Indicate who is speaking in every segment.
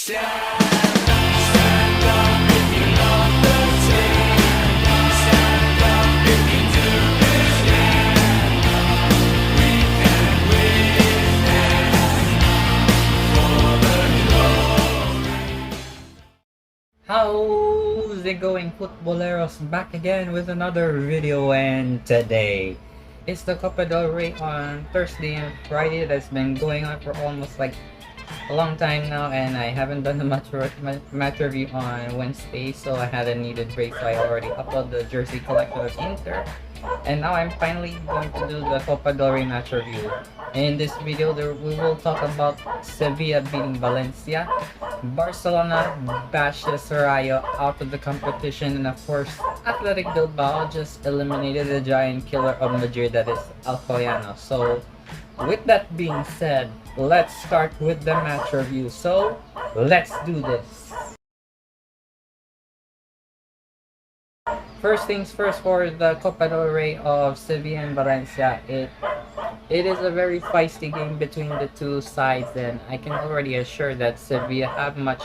Speaker 1: How's it going, footballeros? Back again with another video, and today it's the Copa del Rey on Thursday and Friday that's been going on for almost like a long time now, and I haven't done the match review on Wednesday, so I had a needed break, so I already uploaded the jersey collection of Inter, and now I'm finally going to do the Copa del Rey match review. In this video, we will talk about Sevilla beating Valencia, Barcelona bashes Rayo out of the competition, and of course, Athletic Bilbao just eliminated the giant killer of Madrid, that is Alcoyano. So, with that being said, let's start with the match review. So, let's do this. First things first, for the Copa del Rey of Sevilla and Valencia, it is a very feisty game between the two sides, and I can already assure that Sevilla have much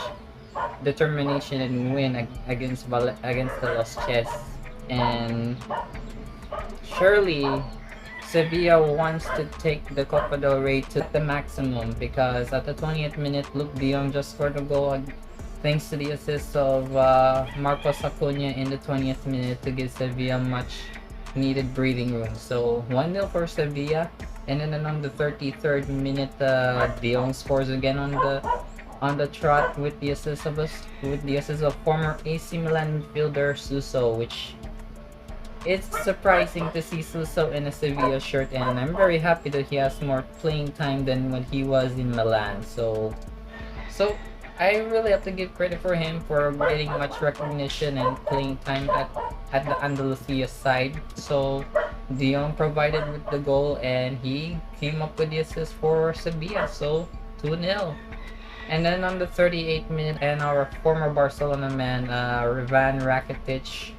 Speaker 1: determination and win against the Los Chess, and surely Sevilla wants to take the Copa del Rey to the maximum, because at the 20th minute, Luke De Jong just scored a goal thanks to the assist of Marcos Acuna in the 20th minute to give Sevilla much needed breathing room. So 1-0 for Sevilla, and then on the 33rd minute, De Jong scores again on the trot with the assist of former AC Milan midfielder Suso, which it's surprising to see Suso in a Sevilla shirt, and I'm very happy that he has more playing time than when he was in Milan. So I really have to give credit for him for getting much recognition and playing time at the Andalusia side. So De Jong provided with the goal, and he came up with the assist for Sevilla. So 2-0. And then on the 38th minute, and our former Barcelona man, Ivan Rakitic,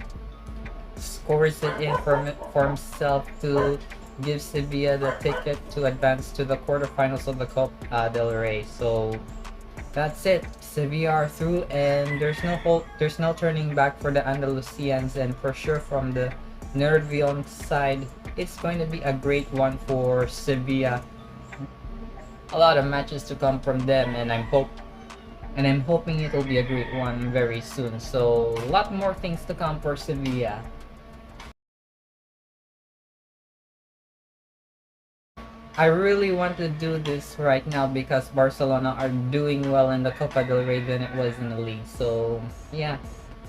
Speaker 1: scores it in for himself to give Sevilla the ticket to advance to the quarterfinals of the Copa del Rey. So that's it. Sevilla are through, and there's no turning back for the Andalusians, and for sure from the Nervion side, it's going to be a great one for Sevilla. A lot of matches to come from them, and I'm hoping it'll be a great one very soon. So a lot more things to come for Sevilla. I really want to do this right now because Barcelona are doing well in the Copa del Rey than it was in the league. So yeah,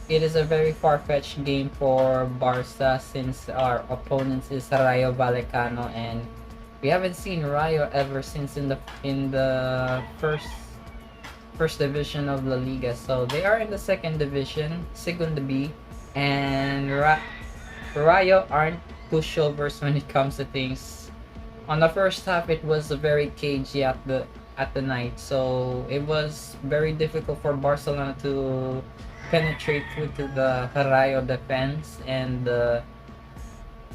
Speaker 1: it is a very far-fetched game for Barca, since our opponents is Rayo Vallecano, and we haven't seen Rayo ever since in the first division of La Liga. So they are in the second division, Segunda B, and Rayo aren't pushovers when it comes to things. On the first half, it was very cagey at the night, so it was very difficult for Barcelona to penetrate through to the Rayo defense, and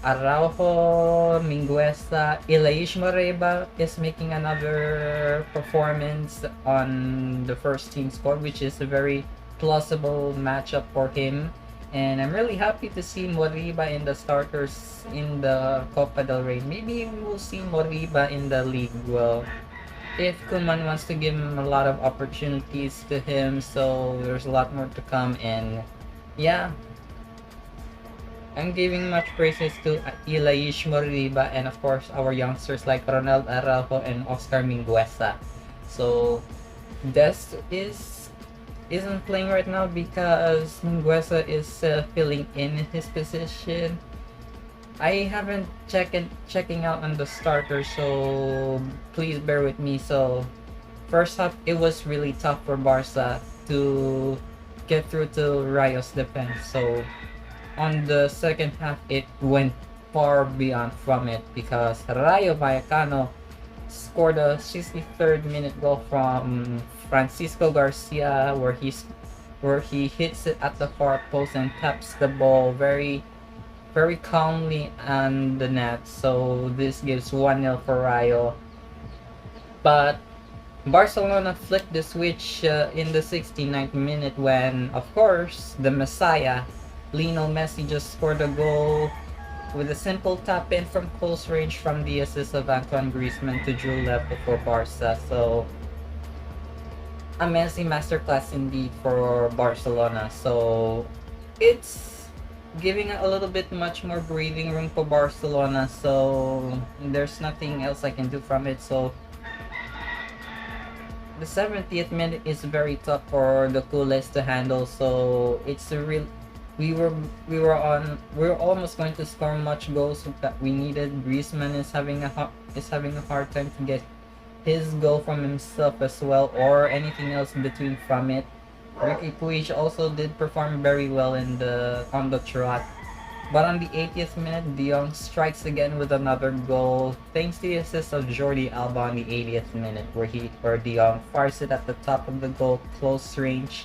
Speaker 1: Araujo, Mingueza, Ilaish Moreba is making another performance on the first team squad, which is a very plausible matchup for him. And I'm really happy to see Moriba in the starters in the Copa del Rey. Maybe we will see Moriba in the league. Well, if Koeman wants to give him a lot of opportunities to him, so there's a lot more to come. And yeah, I'm giving much praises to Ilaish Moriba, and of course our youngsters like Ronald Araujo and Oscar Mingueza. So Des isn't playing right now because Mingueza is filling in his position. I haven't checking out on the starter, so please bear with me. So first half, it was really tough for Barca to get through to Rayo's defense. So on the second half, it went far beyond from it, because Rayo Vallecano scored a 63rd minute goal from Francisco Garcia, where he hits it at the far post and taps the ball very calmly on the net. So this gives 1-0 for Rayo. But Barcelona flicked the switch in the 69th minute when, of course, the Messiah, Lionel Messi, just scored a goal with a simple tap in from close range from the assist of Antoine Griezmann to Drew level for Barca. So, a Messi masterclass indeed for Barcelona. So, it's giving a little bit much more breathing room for Barcelona. So, there's nothing else I can do from it. So, the 70th minute is very tough for the Coolest to handle. So it's a real. We were almost going to score much goals that we needed. Griezmann is having a hard time to get his goal from himself as well, or anything else between from it. Ricky Puig also did perform very well in the on the trot. But on the 80th minute, De Jong strikes again with another goal, thanks to the assist of Jordi Alba on the 80th minute, where De Jong fires it at the top of the goal, close range,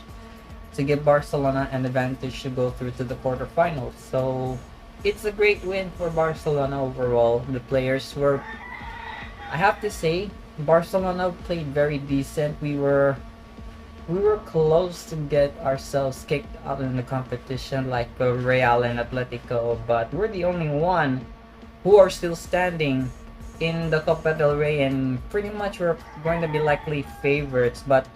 Speaker 1: to give Barcelona an advantage to go through to the quarterfinals. So it's a great win for Barcelona overall. The players were, I have to say, Barcelona played very decent. We were close to get ourselves kicked out in the competition like Real and Atletico, but we're the only one who are still standing in the Copa del Rey, and pretty much we're going to be likely favorites, but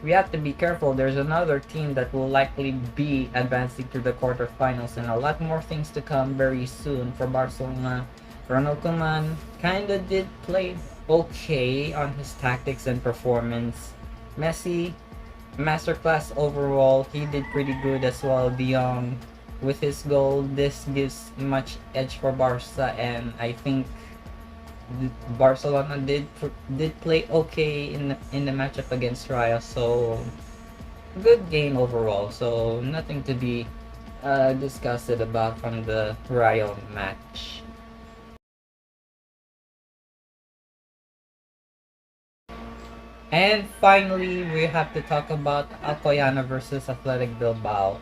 Speaker 1: we have to be careful. There's another team that will likely be advancing to the quarterfinals, and a lot more things to come very soon for Barcelona. Ronald Koeman kinda did play okay on his tactics and performance. Messi, masterclass overall. He did pretty good as well. De Jong with his goal. This gives much edge for Barca, and I think Barcelona did play okay in the matchup against Raya. So good game overall. So nothing to be disgusted about from the Rayo match. And finally, we have to talk about Alcoyano versus Athletic Bilbao.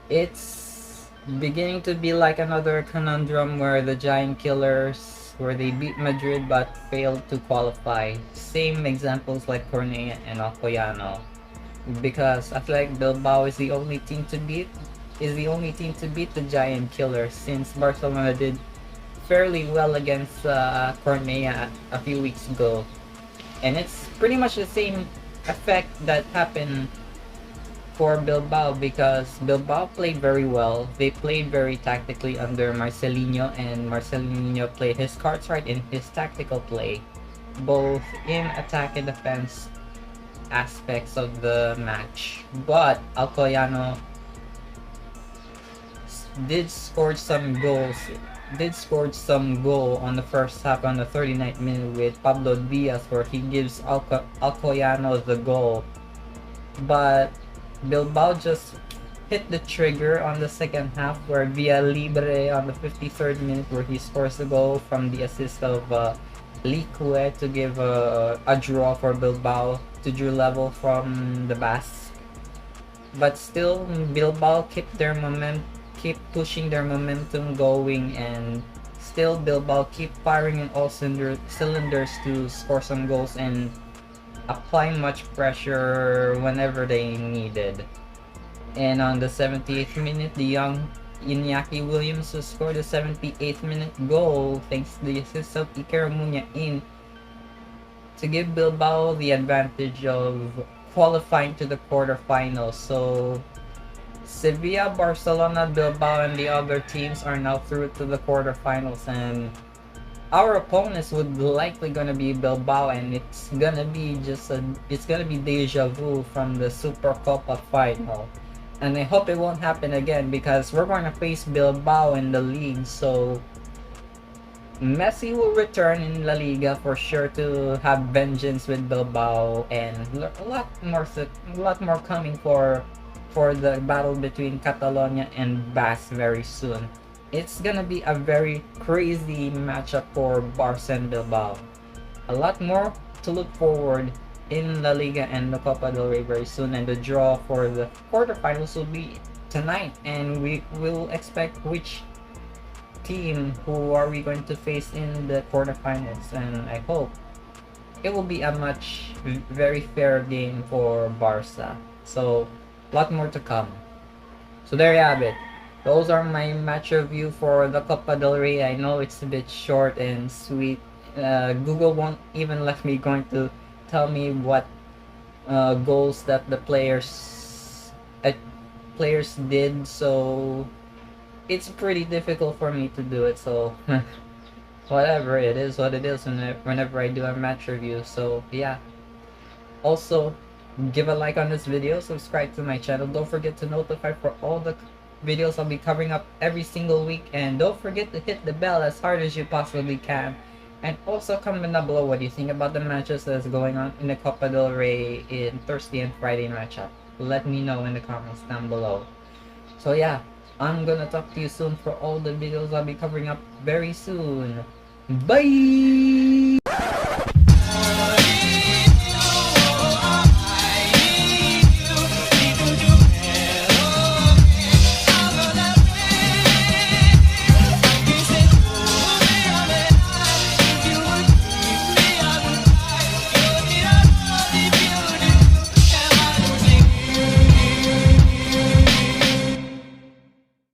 Speaker 1: It's beginning to be like another conundrum where the Giant Killers, where they beat Madrid but failed to qualify. Same examples like Cornea and Alcoyano. Because Athletic Bilbao is the only team to beat the Giant Killers, since Barcelona did fairly well against Cornea a few weeks ago. And it's pretty much the same effect that happened for Bilbao, because Bilbao played very well. They played very tactically under Marcelinho, and Marcelinho played his cards right in his tactical play, both in attack and defense aspects of the match. But Alcoyano did score some goals did score some goal on the first half on the 39th minute with Pablo Diaz, where he gives Alcoyano the goal. But Bilbao just hit the trigger on the second half, where Via Libre on the 53rd minute, where he scores the goal from the assist of Lique to give a draw for Bilbao to Drew level from the Basque. But still, Bilbao keep pushing their momentum going, and still Bilbao keep firing in all cylinders to score some goals and apply much pressure whenever they needed. And on the 78th minute, the young Iñaki Williams scored the 78th minute goal thanks to the assist of Iker Muniain to give Bilbao the advantage of qualifying to the quarterfinals. So Sevilla, Barcelona, Bilbao, and the other teams are now through to the quarterfinals, and our opponents would likely gonna be Bilbao, and it's gonna be deja vu from the Super Copa final. And I hope it won't happen again, because we're going to face Bilbao in the league. So Messi will return in La Liga for sure to have vengeance with Bilbao, and a lot more coming for the battle between Catalonia and Basque very soon. It's gonna be a very crazy matchup for Barca and Bilbao. A lot more to look forward in La Liga and the Copa del Rey very soon, and the draw for the quarterfinals will be tonight, and we will expect which team who are we going to face in the quarterfinals, and I hope it will be a very fair game for Barca. So, a lot more to come. So there you have it. Those are my match review for the Copa del Rey. I know it's a bit short and sweet. Google won't even let me going to tell me what goals that the players did. So it's pretty difficult for me to do it. So whatever, it is what it is whenever I do a match review. So yeah. Also, give a like on this video, subscribe to my channel, don't forget to notify for all the videos I'll be covering up every single week, and don't forget to hit the bell as hard as you possibly can. And also comment down below what you think about the matches that's going on in the Copa del Rey in Thursday and Friday matchup. Let me know in the comments down below. So yeah, I'm gonna talk to you soon for all the videos I'll be covering up very soon. Bye!